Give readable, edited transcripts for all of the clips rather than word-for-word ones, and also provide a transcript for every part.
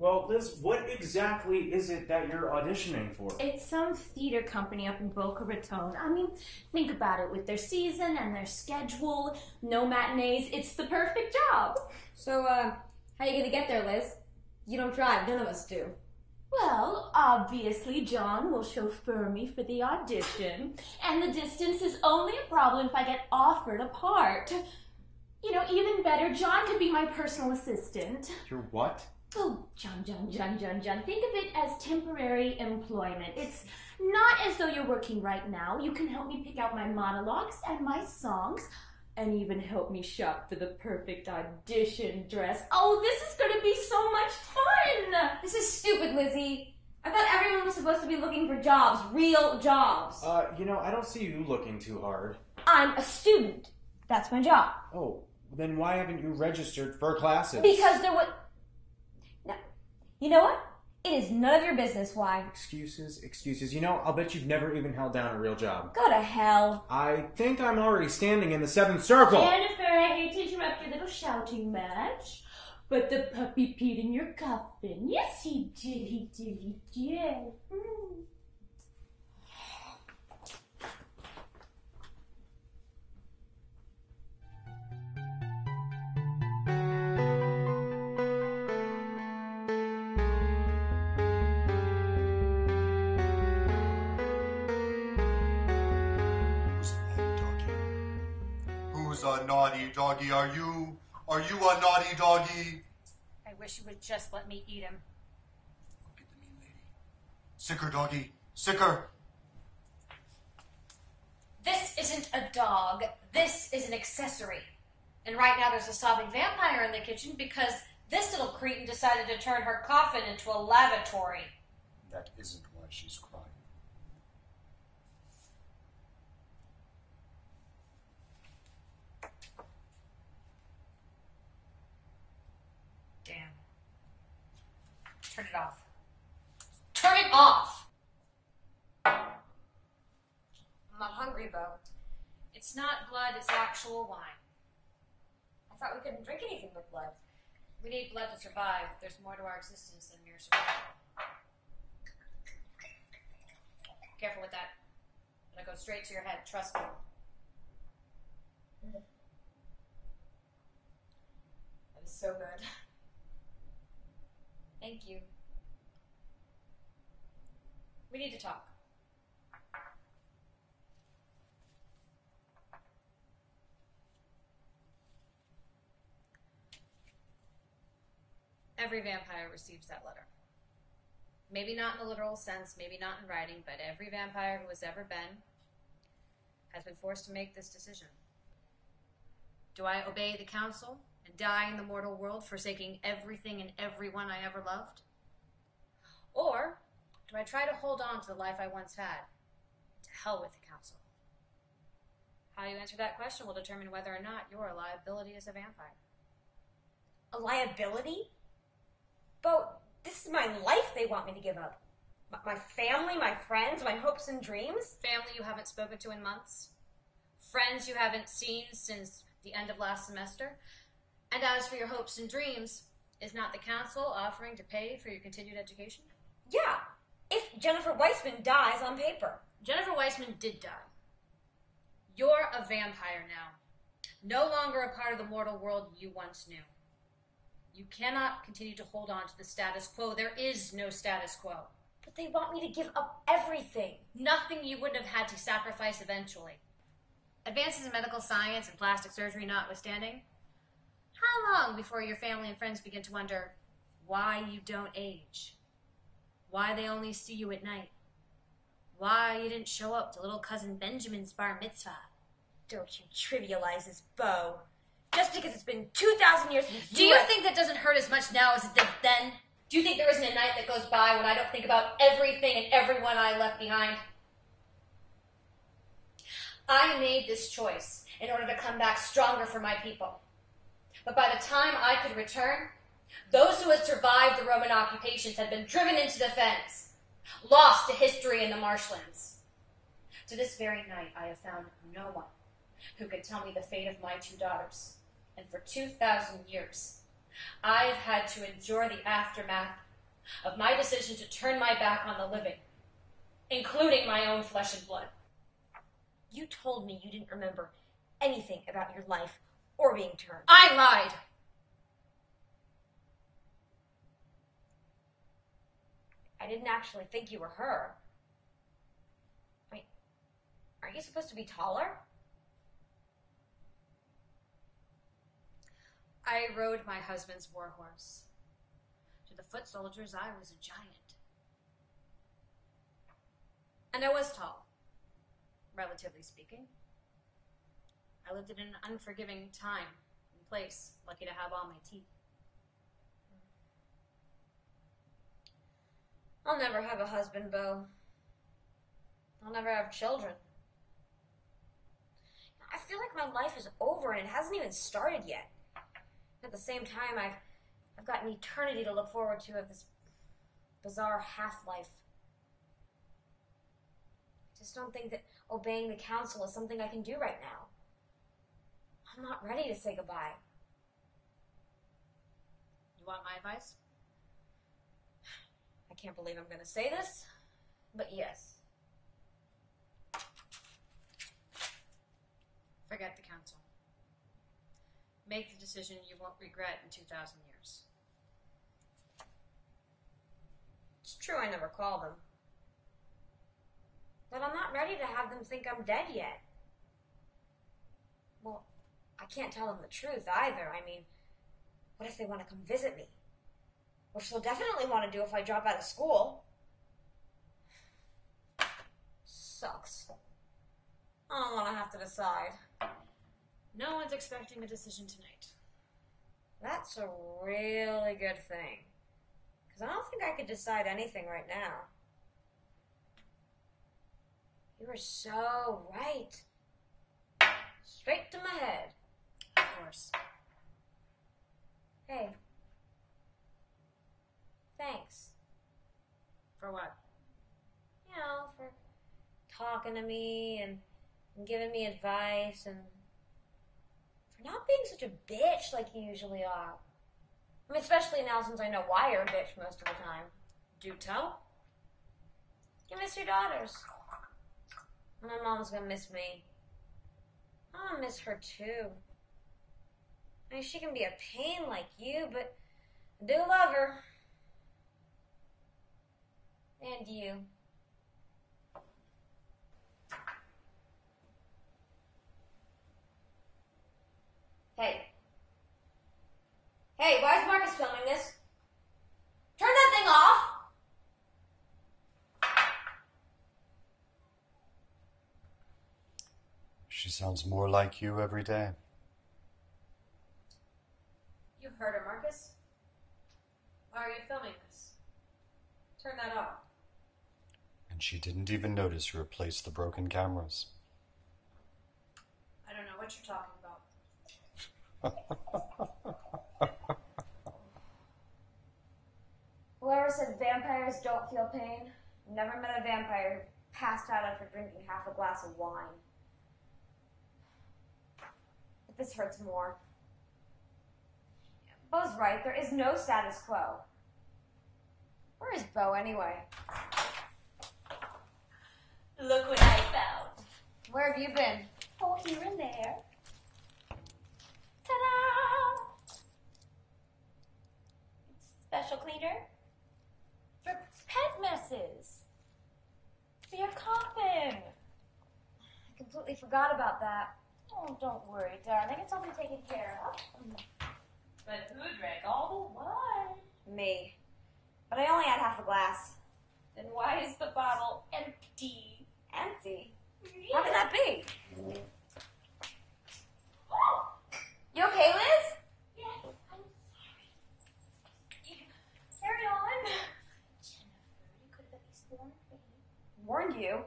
Well, Liz, what exactly is it that you're auditioning for? It's some theater company up in Boca Raton. I mean, think about it. With their season and their schedule, no matinees, it's the perfect job. So, how are you gonna get there, Liz? You don't drive, none of us do. Well, obviously, John will chauffeur me for the audition, and the distance is only a problem if I get offered a part. You know, even better, John could be my personal assistant. Your what? Oh, John. Think of it as temporary employment. It's not as though you're working right now. You can help me pick out my monologues and my songs, and even help me shop for the perfect audition dress. Oh, this is going to be so much fun! This is stupid, Lizzie. I thought everyone was supposed to be looking for jobs, real jobs. You know, I don't see you looking too hard. I'm a student. That's my job. Oh, then why haven't you registered for classes? Because there was... No. You know what? It is none of your business why. Excuses. You know, I'll bet you've never even held down a real job. Go to hell. I think I'm already standing in the 7th circle. Jennifer, I hate to interrupt your little shouting match, but the puppy peed in your coffin. Yes, he did. Who's a naughty doggy? Are you a naughty doggy? I wish you would just let me eat him. Look at the mean lady. Sicker, doggy. Sicker. This isn't a dog. This is an accessory. And right now there's a sobbing vampire in the kitchen because this little cretin decided to turn her coffin into a lavatory. That isn't why she's crying. Damn. Turn it off. Turn it off! I'm not hungry, Bo. It's not blood, it's actual wine. I thought we couldn't drink anything with blood. We need blood to survive. There's more to our existence than mere survival. Careful with that. It'll go straight to your head, trust me. That is so good. Thank you. We need to talk. Every vampire receives that letter. Maybe not in the literal sense, maybe not in writing, but every vampire who has ever been has been forced to make this decision. Do I obey the council and die in the mortal world, forsaking everything and everyone I ever loved? Or do I try to hold on to the life I once had? To hell with the council. How you answer that question will determine whether or not you're a liability as a vampire. A liability? Bo, this is my life they want me to give up. My family, my friends, my hopes and dreams. Family you haven't spoken to in months. Friends you haven't seen since the end of last semester. And as for your hopes and dreams, is not the council offering to pay for your continued education? Yeah, if Jennifer Weissman dies on paper. Jennifer Weissman did die. You're a vampire now. No longer a part of the mortal world you once knew. You cannot continue to hold on to the status quo. There is no status quo. But they want me to give up everything. Nothing you wouldn't have had to sacrifice eventually. Advances in medical science and plastic surgery notwithstanding, how long before your family and friends begin to wonder why you don't age? Why they only see you at night? Why you didn't show up to little cousin Benjamin's bar mitzvah? Don't you trivialize this, Bo. Just because it's been 2,000 years since Do you think that doesn't hurt as much now as it did then? Do you think there isn't a night that goes by when I don't think about everything and everyone I left behind? I made this choice in order to come back stronger for my people. But by the time I could return, those who had survived the Roman occupations had been driven into the fens, lost to history in the marshlands. To this very night, I have found no one who could tell me the fate of my 2 daughters. And for 2,000 years, I've had to endure the aftermath of my decision to turn my back on the living, including my own flesh and blood. You told me you didn't remember anything about your life or being turned. I lied. I didn't actually think you were her. I mean, aren't you supposed to be taller? I rode my husband's war horse. To the foot soldiers, I was a giant. And I was tall, relatively speaking. I lived in an unforgiving time and place, lucky to have all my teeth. I'll never have a husband, Bo. I'll never have children. I feel like my life is over and it hasn't even started yet. At the same time, I've got an eternity to look forward to of this bizarre half-life. I just don't think that obeying the council is something I can do right now. I'm not ready to say goodbye. You want my advice? I can't believe I'm going to say this, but yes. Forget the council. Make the decision you won't regret in 2,000 years. It's true I never called them. But I'm not ready to have them think I'm dead yet. Well, I can't tell them the truth either. I mean, what if they want to come visit me? Which they'll definitely want to do if I drop out of school. Sucks. I don't want to have to decide. No one's expecting a decision tonight. That's a really good thing. Because I don't think I could decide anything right now. You were so right. Straight to my head. Of course. Hey. Thanks. For what? You know, for talking to me and giving me advice and for not being such a bitch like you usually are. I mean, especially now since I know why you're a bitch most of the time. Do tell? You miss your daughters. And my mom's gonna miss me. I'm gonna miss her too. I mean, she can be a pain like you, but I do love her. And you. Hey. Hey, why is Marcus filming this? Turn that thing off! She sounds more like you every day. You heard her, Marcus. Why are you filming this? Turn that off. And she didn't even notice you replaced the broken cameras. I don't know what you're talking about. Whoever said vampires don't feel pain, never met a vampire who passed out after drinking half a glass of wine. But this hurts more. Bo's right, there is no status quo. Where is Bo anyway? Look what I found. Where have you been? Oh, here and there. Ta-da! Special cleaner for pet messes. For your coffin. I completely forgot about that. Oh, don't worry, darling. It's all been taken care of. But who drank all the wine? Me. But I only had half a glass. Then why is the bottle empty? Empty? How can that be? You okay, Liz? Yes, I'm sorry. Carry on. Jennifer, you could have at least warned me. Warned you?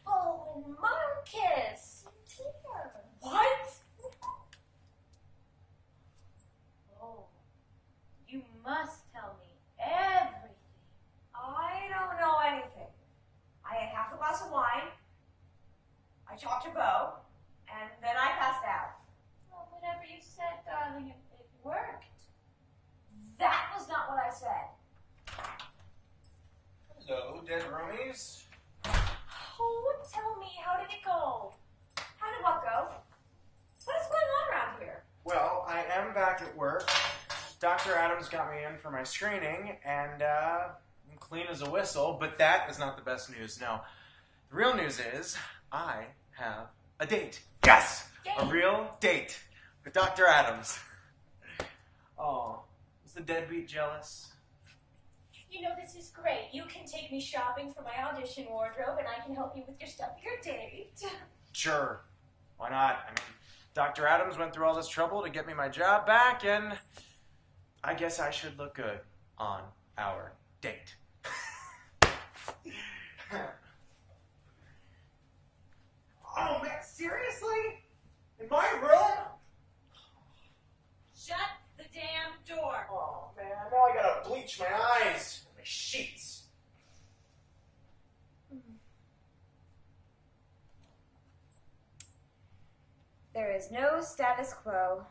Oh, and Marcus! Dear. please? Oh, tell me, how did it go? How did what go? What is going on around here? Well, I am back at work. Dr. Adams got me in for my screening, and I'm clean as a whistle, but that is not the best news. No. The real news is I have a date. Yes! A real date with Dr. Adams. Oh, is the deadbeat jealous? You know, this is great. You can take me shopping for my audition wardrobe, and I can help you with your stuff for your date. Sure. Why not? I mean, Dr. Adams went through all this trouble to get me my job back, and I guess I should look good on our date. Oh, man, seriously? In my room? Shut the damn door. Oh, man, now I gotta bleach my eyes and my sheets. There is no status quo.